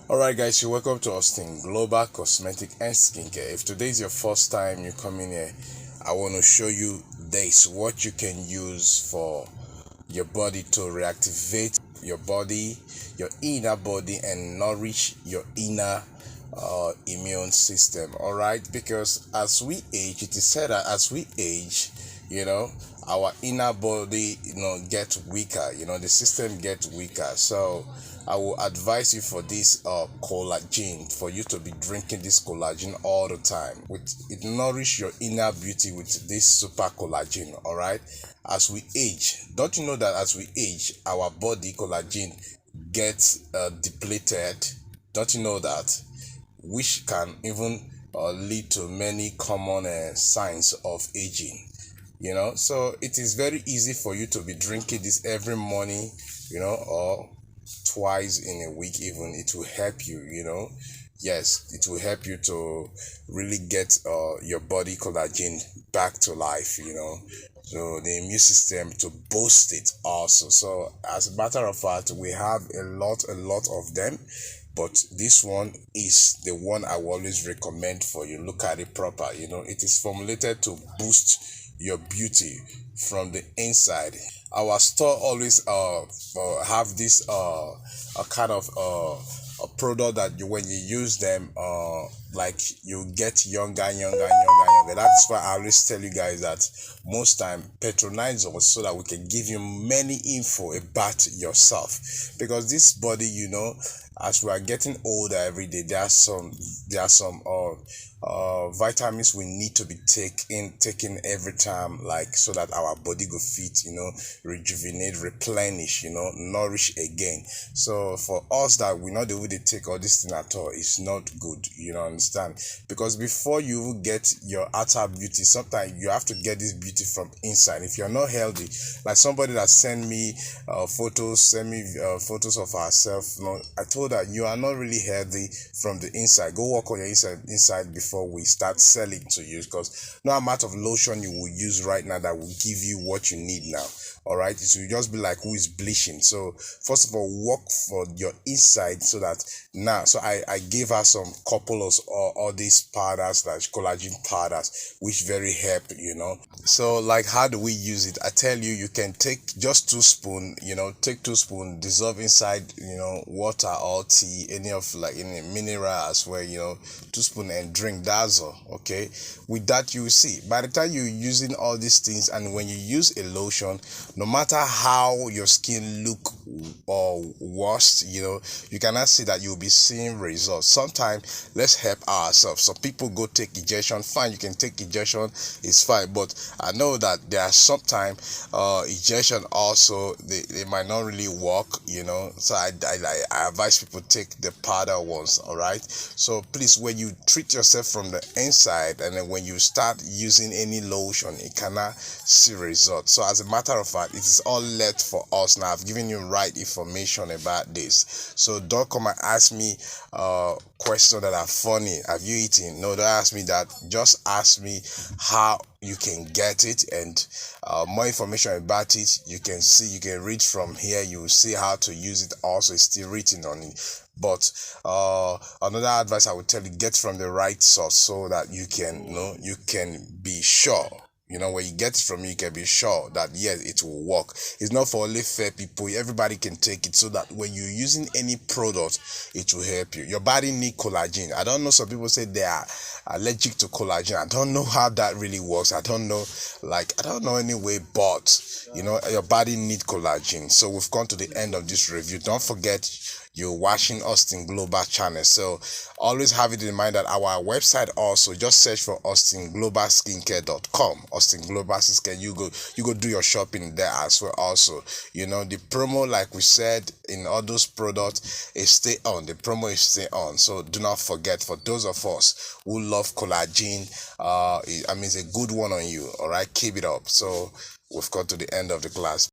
Alright guys, you're welcome to Austin Global Cosmetic and Skincare. If today is your first time you come in here, I want to show you this, what you can use for your body to reactivate your body, your inner body, and nourish your inner immune system. Alright, because as we age, it is said that as we age, you know, our inner body, get weaker, the system gets weaker. So I will advise you for this collagen, for you to be drinking this collagen all the time. With it nourish your inner beauty with this super collagen. All right. As we age, don't you know that as we age, our body collagen gets depleted? Don't you know that? Which can even lead to many common signs of aging. So it is very easy for you to be drinking this every morning, or twice in a week. Even it will help you, yes, it will help you to really get your body collagen back to life, so the immune system to boost it also. So as a matter of fact, we have a lot of them, but this one is the one I will always recommend for you. Look at it proper. It is formulated to boost your beauty from the inside. Our store always have this a kind of a product that when you use them, like you get younger and younger and younger and younger. That's why I always tell you guys that most time patronize us so that we can give you many info about yourself, because this body, as we are getting older every day, there are some vitamins we need to be taking every time, like so that our body go fit, rejuvenate, replenish, nourish again. So for us that we not able to take all this thing at all, it's not good, understand? Because before you get your outer beauty, sometimes you have to get this beauty from inside. If you're not healthy, like somebody that send me photos of herself, I told her, you are not really healthy from the inside. Go work on your inside before we start selling to you, because no amount of lotion you will use right now that will give you what you need now. All right, it will just be like who is bleaching. So first of all, work for your inside, so that now, so I gave her some couple of all these powders, like collagen powders, which very help. So like, how do we use it? I tell you, you can take just 2 spoon, take 2 spoon, dissolve inside water or tea, any of like any mineral as well, 2 spoon, and drink. That's all. Okay, with that, you see, by the time you're using all these things, and when you use a lotion, no matter how your skin look or worse, you cannot see that you'll be seeing results. Sometimes let's help ourselves. Some people go take injection. Fine, you can take injection, it's fine, but I know that there are sometimes injection also, they might not really work, so I advise people take the powder ones. All right, so please, when you treat yourself from the inside, and then when you start using any lotion, it cannot see results. So as a matter of fact, it is all left for us. Now I've given you right information about this, so don't come and ask me questions that are funny. Have you eaten? No, don't ask me that. Just ask me how you can get it, and more information about it you can see, you can read from here. You will see how to use it also. It's still written on it. But another advice I would tell you, get from the right source, so that you can you can be sure. When you get it from you can be sure that yes, it will work. It's not for only fair people. Everybody can take it, so that when you're using any product, it will help you. Your body need collagen. I don't know, some people say they are allergic to collagen. I don't know how that really works. I don't know anyway, but your body need collagen. So we've come to the end of this review. Don't forget, you're watching Austin Global channel, so always have it in mind that our website also, just search for austinglobalskincare.com. Austin Global Skincare, you go do your shopping there as well. Also, the promo, like we said, in all those products, is stay on. The promo is stay on, so do not forget. For those of us who love collagen, it's a good one on you. All right, keep it up. So we've got to the end of the class.